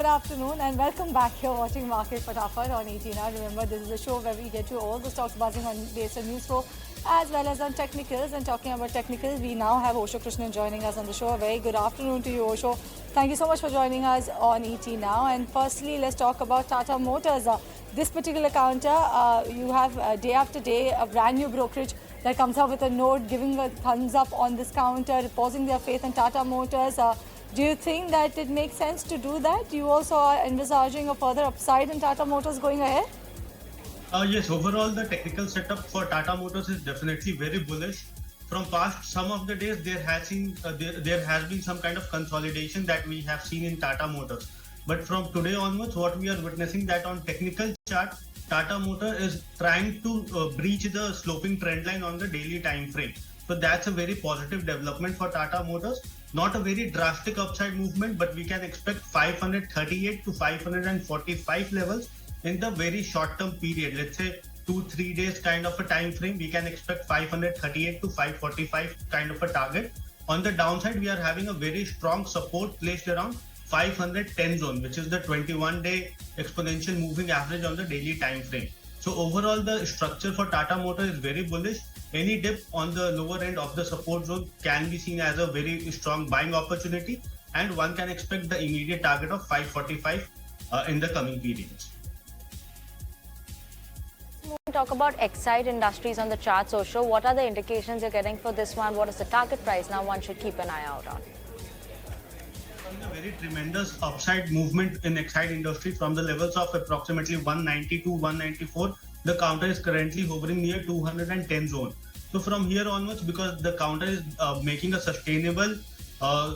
Good afternoon and welcome back here watching Market Fatafat on 18 hour. Remember, this is a show where we get you all the stocks buzzing on based on news flow as well as on technicals. And talking about technicals, we now have Osho Krishan joining us on the show. A very good afternoon to you, Osho. Thank you so much for joining us on ET now. And firstly, let's talk about Tata Motors. This particular counter, you have day after day a brand new brokerage that comes up with a note giving a thumbs up on this counter, reposing their faith in Tata Motors. Do you think that it makes sense to do that? You also are envisaging a further upside in Tata Motors going ahead? Yes, overall the technical setup for Tata Motors is definitely very bullish. From past some of the days, there has been some kind of consolidation that we have seen in Tata Motors. But from today onwards, what we are witnessing that on technical chart, Tata Motor is trying to breach the sloping trend line on the daily time frame. So that's a very positive development for Tata Motors. Not a very drastic upside movement, but we can expect 538 to 545 levels in the very short term period. Let's say 2-3 days kind of a time frame. We can expect 538 to 545 kind of a target. On the downside, we are having a very strong support placed around 510 zone, which is the 21-day exponential moving average on the daily time frame. So overall, the structure for Tata Motor is very bullish. Any dip on the lower end of the support zone can be seen as a very strong buying opportunity, and one can expect the immediate target of 545 in the coming periods. We talk about Exide Industries on the charts, Osho. What are the indications you're getting for this one? What is the target price now one should keep an eye out on? A very tremendous upside movement in Exide Industries from the levels of approximately 190 to 194. The counter is currently hovering near 210 zone. So from here onwards, because the counter is making a sustainable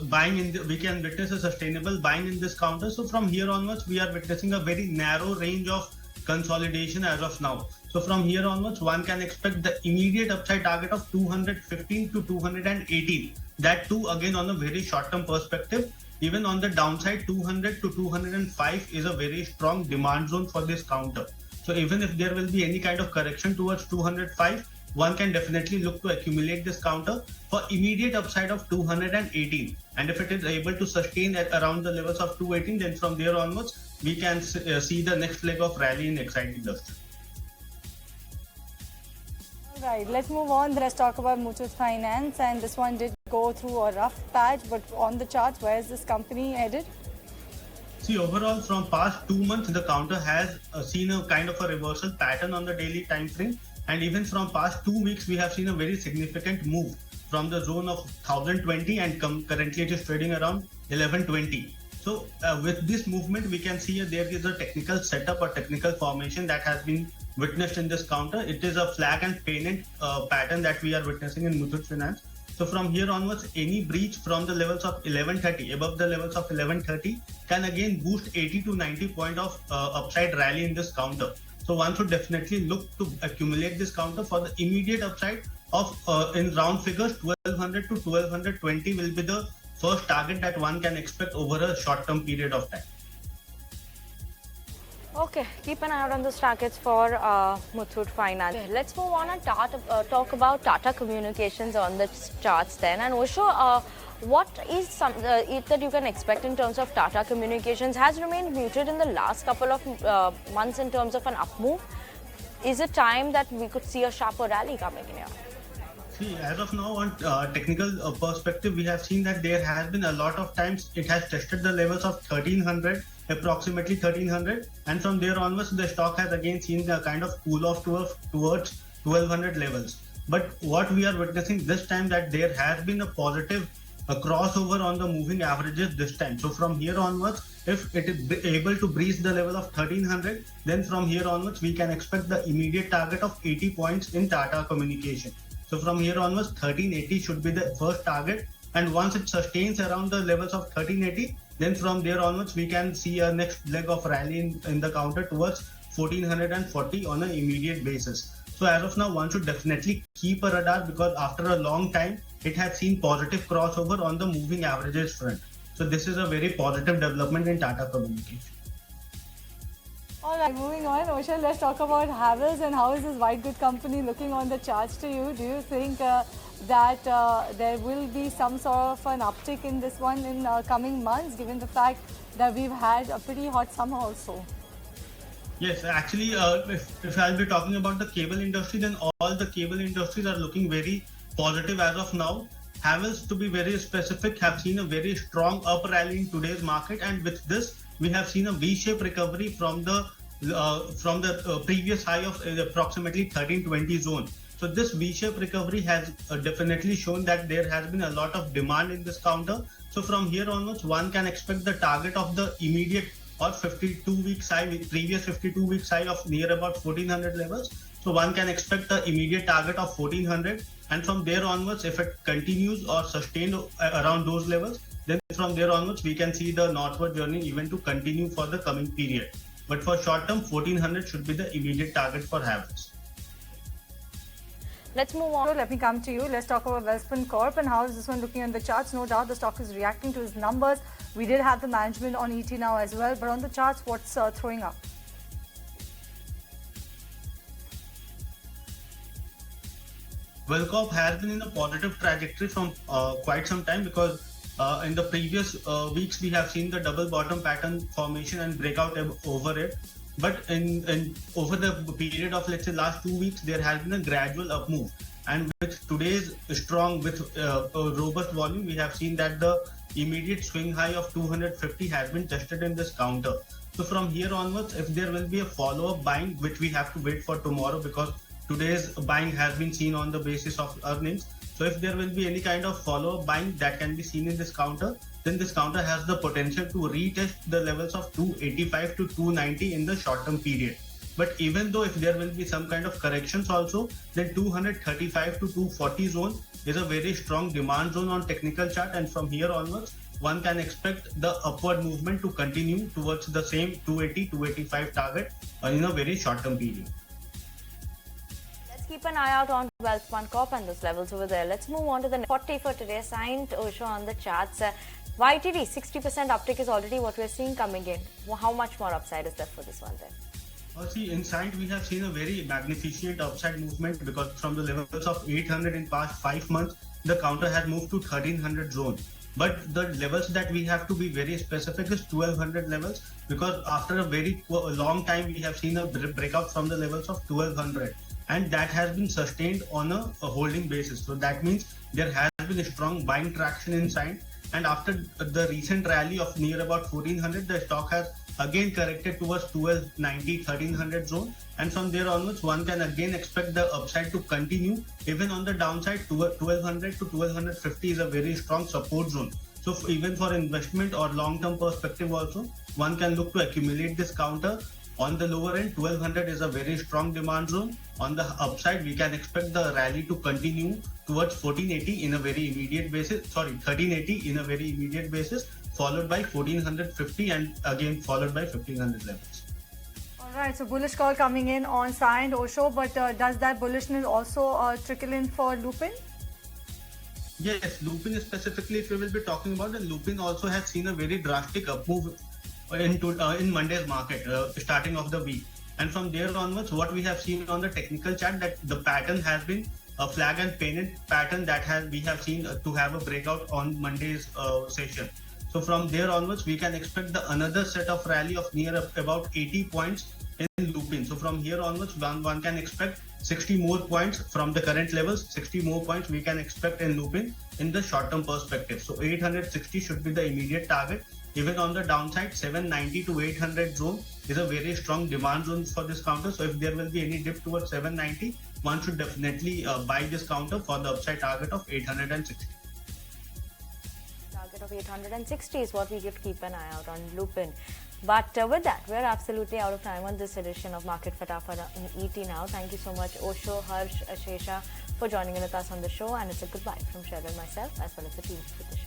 buying we can witness a sustainable buying in this counter. So from here onwards, we are witnessing a very narrow range of consolidation as of now. So from here onwards, one can expect the immediate upside target of 215 to 218. That too again on a very short-term perspective. Even on the downside, 200 to 205 is a very strong demand zone for this counter. So even if there will be any kind of correction towards 205, one can definitely look to accumulate this counter for immediate upside of 218. And if it is able to sustain at around the levels of 218, then from there onwards, we can see the next leg of rally in Exide Industries. All right, let's move on. Let's talk about Muthoot Finance. And this one did go through a rough patch, but on the charts, where is this company headed? See, overall, from past 2 months, the counter has seen a kind of a reversal pattern on the daily time frame. And even from past 2 weeks, we have seen a very significant move from the zone of 1020 and currently it is trading around 1120. So with this movement, we can see there is a technical setup or technical formation that has been witnessed in this counter. It is a flag and pennant pattern that we are witnessing in Muthoot Finance. So from here onwards, any breach from the levels of 1130, above the levels of 1130, can again boost 80 to 90 point of upside rally in this counter. So one should definitely look to accumulate this counter for the immediate upside of, in round figures, 1200 to 1220 will be the first target that one can expect over a short-term period of time. Okay, keep an eye out on the targets for Muthoot Finance. Okay, let's move on and talk about Tata Communications on the charts then. And Osho, what is it that you can expect in terms of Tata Communications? Has remained muted in the last couple of months in terms of an up move. Is it time that we could see a sharper rally coming in here? See, as of now, on technical perspective, we have seen that there has been a lot of times it has tested the levels of 1300, approximately 1300, and from there onwards, the stock has again seen a kind of cool off towards 1200 levels. But what we are witnessing this time, that there has been a positive crossover on the moving averages this time. So from here onwards, if it is able to breach the level of 1300, then from here onwards, we can expect the immediate target of 80 points in Tata Communications. So from here onwards, 1380 should be the first target. And once it sustains around the levels of 1380, then from there onwards, we can see a next leg of rally in the counter towards 1440 on an immediate basis. So as of now, one should definitely keep a radar, because after a long time, it has seen positive crossover on the moving averages front. So this is a very positive development in Tata Communications. All right, moving on, Osho, let's talk about Havells and how is this white good company looking on the charts to you? Do you think that there will be some sort of an uptick in this one in coming months, given the fact that we've had a pretty hot summer also. Yes, actually, if I'll be talking about the cable industry, then all the cable industries are looking very positive as of now. Havells, to be very specific, have seen a very strong up rally in today's market, and with this, we have seen a V-shaped recovery from the previous high of approximately 1320 zone. So this V-shaped recovery has definitely shown that there has been a lot of demand in this counter. So from here onwards, one can expect the target of the immediate or 52-week high, previous 52-week high of near about 1400 levels. So one can expect the immediate target of 1400, and from there onwards, if it continues or sustained around those levels, then from there onwards we can see the northward journey even to continue for the coming period. But for short term, 1400 should be the immediate target for Havells. Let's move on. So let me come to you. Let's talk about Welspun Corp and how is this one looking on the charts. No doubt the stock is reacting to its numbers. We did have the management on ET now as well, but on the charts, what's throwing up? Welcorp has been in a positive trajectory from quite some time, because in the previous weeks we have seen the double bottom pattern formation and breakout over it. But in over the period of, let's say, last 2 weeks, there has been a gradual up move. And with today's strong, with robust volume, we have seen that the immediate swing high of 250 has been tested in this counter. So from here onwards, if there will be a follow-up buying, which we have to wait for tomorrow, because today's buying has been seen on the basis of earnings. So if there will be any kind of follow-up buying that can be seen in this counter, then this counter has the potential to retest the levels of 285 to 290 in the short-term period. But even though if there will be some kind of corrections also, then 235 to 240 zone is a very strong demand zone on technical chart, and from here onwards, one can expect the upward movement to continue towards the same 280, 285 target in a very short-term period. Keep an eye out on Welspun Corp and those levels over there. Let's move on to the 40 for today. Signed Osho on the charts. YTD 60% uptick is already what we're seeing coming in. How much more upside is there for this one then? See, in Syngene we have seen a very magnificent upside movement, because from the levels of 800 in past 5 months, the counter has moved to 1300 zone. But the levels that we have to be very specific is 1200 levels, because after a very long time we have seen a breakout from the levels of 1200. And that has been sustained on a holding basis. So that means there has been a strong buying traction in Syngene. And after the recent rally of near about 1400, the stock has again corrected towards 1290, 1300 zone. And from there onwards, one can again expect the upside to continue. Even on the downside, 1200 to 1250 is a very strong support zone. So even for investment or long-term perspective also, one can look to accumulate this counter. On the lower end, 1200 is a very strong demand zone. On the upside, we can expect the rally to continue towards 1480 in a very immediate basis. 1380 in a very immediate basis, followed by 1450 and again followed by 1500 levels. All right, so bullish call coming in on Syngene Osho, but does that bullishness also trickle in for Lupin? Yes, Lupin specifically, if we will be talking about, then Lupin also has seen a very drastic up move in Monday's market, starting of the week. And from there onwards, what we have seen on the technical chart, that the pattern has been a flag and pennant pattern that we have seen to have a breakout on Monday's session. So from there onwards, we can expect another set of rally of near about 80 points in Lupin. So from here onwards, one can expect 60 more points from the current levels. 60 more points we can expect in Lupin in the short-term perspective. So 860 should be the immediate target. Even on the downside, 790 to 800 zone is a very strong demand zone for this counter. So if there will be any dip towards 790, one should definitely buy this counter for the upside target of 860. Target of 860 is what we have to keep an eye out on Lupin. But with that, we're absolutely out of time on this edition of Market Fatafat in ET now. Thank you so much, Osho, Harsh, Ashesha, for joining with us on the show. And it's a goodbye from Cheryl and myself, as well as the team with the show.